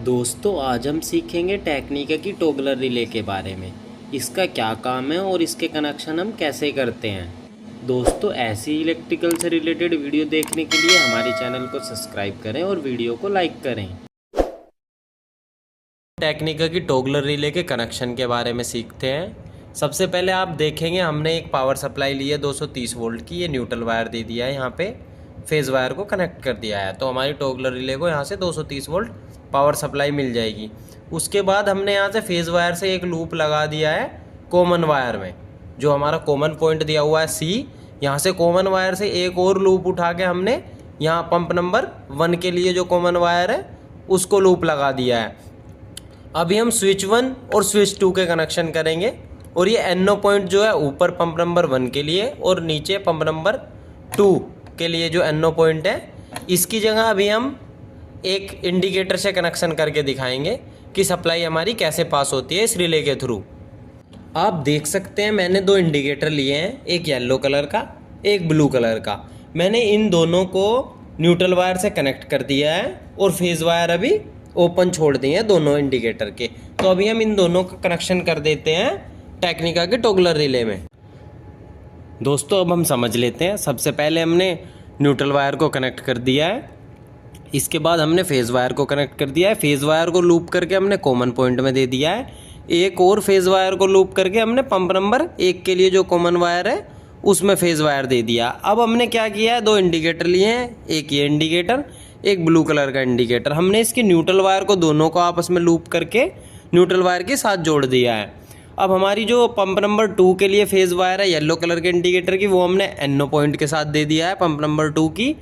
दोस्तों आज हम सीखेंगे टेक्निका की टॉगलर रिले के बारे में। इसका क्या काम है और इसके कनेक्शन हम कैसे करते हैं। दोस्तों ऐसी इलेक्ट्रिकल से रिलेटेड वीडियो देखने के लिए हमारे चैनल को सब्सक्राइब करें और वीडियो को लाइक करें। टेक्निका की टॉगलर रिले के कनेक्शन के बारे में सीखते हैं। सबसे पहले आप देखेंगे हमने एक पावर सप्लाई ली है 230 वोल्ट की। ये न्यूट्रल वायर दे दिया है, यहाँ पे फेज़ वायर को कनेक्ट कर दिया है, तो हमारी टॉगलर रिले को यहाँ से 230 वोल्ट पावर सप्लाई मिल जाएगी। उसके बाद हमने यहाँ से फेज़ वायर से एक लूप लगा दिया है कॉमन वायर में, जो हमारा कॉमन पॉइंट दिया हुआ है C। यहाँ से कॉमन वायर से एक और लूप उठा के हमने यहाँ पंप नंबर 1 के लिए जो कॉमन वायर है उसको लूप लगा दिया है। अभी हम स्विच 1 और स्विच 2 के कनेक्शन करेंगे, और ये NO पॉइंट जो है ऊपर पंप नंबर 1 के लिए और नीचे पंप नंबर 2 के लिए जो NO पॉइंट है, इसकी जगह अभी हम एक इंडिकेटर से कनेक्शन करके दिखाएंगे कि सप्लाई हमारी कैसे पास होती है इस रिले के थ्रू। आप देख सकते हैं मैंने दो इंडिकेटर लिए हैं, एक येलो कलर का एक ब्लू कलर का। मैंने इन दोनों को न्यूट्रल वायर से कनेक्ट कर दिया है और फेज़ वायर अभी ओपन छोड़ दिए हैं दोनों इंडिकेटर के। तो अभी हम इन दोनों का कनेक्शन कर देते हैं टेक्निका के टॉगलर रिले में। दोस्तों अब हम समझ लेते हैं। सबसे पहले हमने न्यूट्रल वायर को कनेक्ट कर दिया है, इसके बाद हमने फेज़ वायर को कनेक्ट कर दिया है। फेज़ वायर को लूप करके हमने कॉमन पॉइंट में दे दिया है। एक और फेज़ वायर को लूप करके हमने पंप नंबर 1 के लिए जो कॉमन वायर है उसमें फेज़ वायर दे दिया। अब हमने क्या किया है, दो इंडिकेटर लिए हैं, एक ये इंडिकेटर एक ब्लू कलर का इंडिकेटर। हमने इसके न्यूट्रल वायर को दोनों को आपस में लूप करके न्यूट्रल वायर के साथ जोड़ दिया है। अब हमारी जो पंप नंबर 2 के लिए फेज़ वायर है येलो कलर के इंडिकेटर की, वो हमने NO पॉइंट के साथ दे दिया है पंप नंबर 2 की।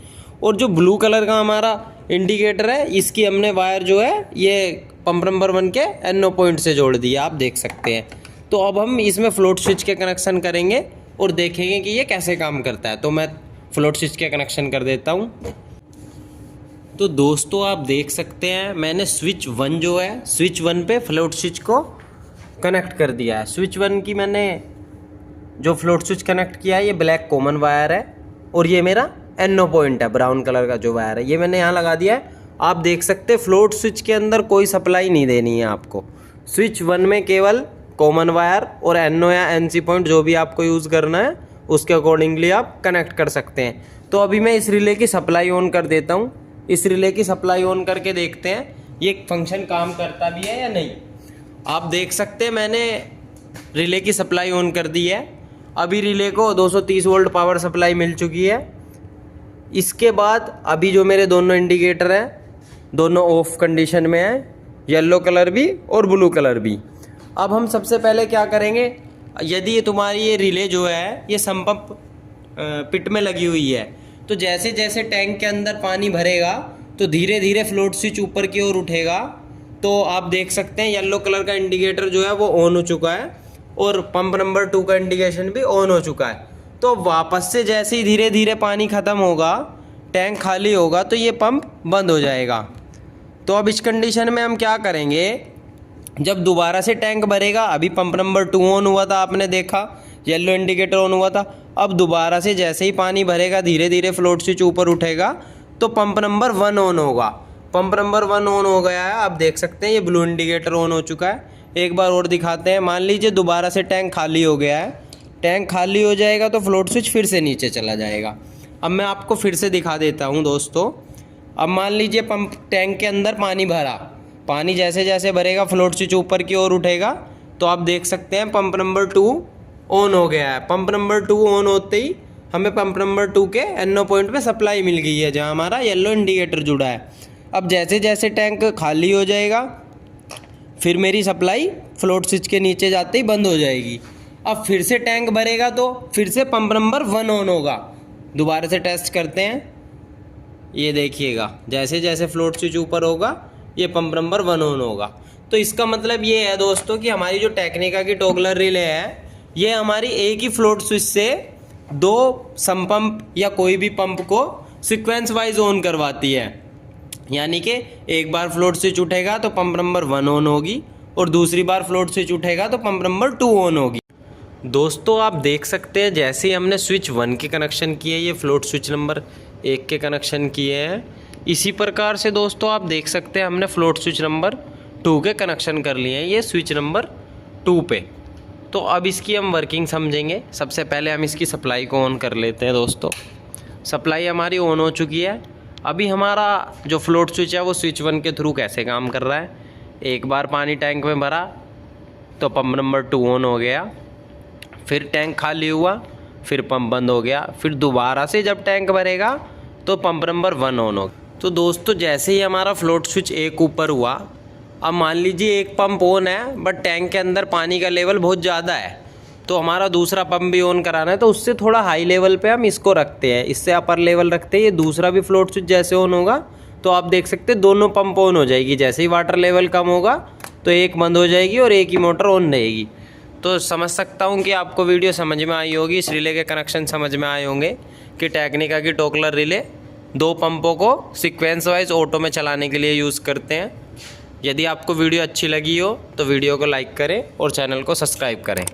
और जो ब्लू कलर का हमारा इंडिकेटर है, इसकी हमने वायर जो है ये पंप नंबर 1 के NO पॉइंट से जोड़ दिया, आप देख सकते हैं। तो अब हम इसमें फ्लोट स्विच के कनेक्शन करेंगे और देखेंगे कि ये कैसे काम करता है। तो मैं फ्लोट स्विच के कनेक्शन कर देता हूँ। तो दोस्तों आप देख सकते हैं मैंने स्विच 1 जो है स्विच 1 पे फ्लोट स्विच को कनेक्ट कर दिया है। स्विच 1 की मैंने जो फ्लोट स्विच कनेक्ट किया है ये ब्लैक कॉमन वायर है, और ये मेरा NO पॉइंट है ब्राउन कलर का जो वायर है, ये मैंने यहाँ लगा दिया है। आप देख सकते हैं फ्लोट स्विच के अंदर कोई सप्लाई नहीं देनी है आपको। स्विच 1 में केवल कॉमन वायर और NO या NC पॉइंट जो भी आपको यूज़ करना है उसके अकॉर्डिंगली आप कनेक्ट कर सकते हैं। तो अभी मैं इस रिले की सप्लाई ऑन कर देता हूँ। इस रिले की सप्लाई ऑन करके देखते हैं ये फंक्शन काम करता भी है या नहीं। आप देख सकते हैं मैंने रिले की सप्लाई ऑन कर दी है। अभी रिले को 230 वोल्ट पावर सप्लाई मिल चुकी है। इसके बाद अभी जो मेरे दोनों इंडिकेटर हैं दोनों ऑफ कंडीशन में है, येलो कलर भी और ब्लू कलर भी। अब हम सबसे पहले क्या करेंगे, यदि ये तुम्हारी ये रिले जो है ये सम्प पिट में लगी हुई है, तो जैसे जैसे टैंक के अंदर पानी भरेगा तो धीरे धीरे फ्लोट स्विच ऊपर की ओर उठेगा। तो आप देख सकते हैं येलो कलर का इंडिकेटर जो है वो ऑन हो चुका है और पंप नंबर 2 का इंडिकेशन भी ऑन हो चुका है। तो वापस से जैसे ही धीरे धीरे पानी ख़त्म होगा, टैंक खाली होगा, तो ये पंप बंद हो जाएगा। तो अब इस कंडीशन में हम क्या करेंगे, जब दोबारा से टैंक भरेगा, अभी पंप नंबर 2 ऑन हुआ था, आपने देखा येलो इंडिकेटर ऑन हुआ था। अब दोबारा से जैसे ही पानी भरेगा धीरे धीरे फ्लोट स्विच ऊपर उठेगा तो पंप नंबर 1 ऑन होगा। पंप नंबर 1 ऑन हो गया है, आप देख सकते हैं ये ब्लू इंडिकेटर ऑन हो चुका है। एक बार और दिखाते हैं। मान लीजिए दोबारा से टैंक खाली हो गया है, टैंक खाली हो जाएगा तो फ्लोट स्विच फिर से नीचे चला जाएगा। अब मैं आपको फिर से दिखा देता हूं दोस्तों। अब मान लीजिए पंप टैंक के अंदर पानी भरा, पानी जैसे जैसे भरेगा फ्लोट स्विच ऊपर की ओर उठेगा। तो आप देख सकते हैं पंप नंबर 2 ऑन हो गया है। पंप नंबर 2 ऑन होते ही हमें पंप नंबर 2 के NO पॉइंट पे सप्लाई मिल गई है जहाँ हमारा येलो इंडिकेटर जुड़ा है। अब जैसे जैसे टैंक खाली हो जाएगा फिर मेरी सप्लाई फ्लोट स्विच के नीचे जाते ही बंद हो जाएगी। अब फिर से टैंक भरेगा तो फिर से पंप नंबर 1 ऑन होगा। दोबारा से टेस्ट करते हैं, ये देखिएगा जैसे जैसे फ्लोट स्विच ऊपर होगा ये पंप नंबर 1 ऑन होगा। तो इसका मतलब ये है दोस्तों कि हमारी जो टेक्निका की टॉगलर रिले है ये हमारी एक ही फ्लोट स्विच से दो सम्पंप या कोई भी पंप को सीक्वेंस वाइज ऑन करवाती है। यानी कि एक बार फ्लोट स्विच उठेगा तो पंप नंबर 1 ऑन होगी और दूसरी बार फ्लोट स्विच उठेगा तो पंप नंबर 2 ऑन होगी। दोस्तों आप देख सकते हैं जैसे ही हमने स्विच 1 के कनेक्शन किए, ये फ्लोट स्विच नंबर 1 के कनेक्शन किए हैं, इसी प्रकार से दोस्तों आप देख सकते हैं हमने फ्लोट स्विच नंबर 2 के कनेक्शन कर लिए हैं ये स्विच नंबर 2 पे। तो अब इसकी हम वर्किंग समझेंगे। सबसे पहले हम इसकी सप्लाई को ऑन कर लेते हैं दोस्तों। सप्लाई हमारी ऑन हो चुकी है। अभी हमारा जो फ्लोट स्विच है वो स्विच 1 के थ्रू कैसे काम कर रहा है, एक बार पानी टैंक में भरा तो पंप नंबर 2 ऑन हो गया, फिर टैंक खाली हुआ, फिर पंप बंद हो गया, फिर दोबारा से जब टैंक भरेगा तो पंप नंबर 1 ऑन हो। तो दोस्तों जैसे ही हमारा फ्लोट स्विच 1 ऊपर हुआ, अब मान लीजिए एक पंप ऑन है बट टैंक के अंदर पानी का लेवल बहुत ज़्यादा है, तो हमारा दूसरा पंप भी ऑन कराना है, तो उससे थोड़ा हाई लेवल पे हम इसको रखते हैं, इससे अपर लेवल रखते हैं। ये दूसरा भी फ्लोट स्विच जैसे ऑन होगा तो आप देख सकते हैं दोनों पंप ऑन हो जाएगी। जैसे ही वाटर लेवल कम होगा तो एक बंद हो जाएगी और एक ही मोटर ऑन रहेगी। तो समझ सकता हूँ कि आपको वीडियो समझ में आई होगी, इस रिले के कनेक्शन समझ में आए होंगे कि टेक्निका की टोकलर रिले 2 पंपों को सीक्वेंस वाइज ऑटो में चलाने के लिए यूज़ करते हैं। यदि आपको वीडियो अच्छी लगी हो तो वीडियो को लाइक करें और चैनल को सब्सक्राइब करें।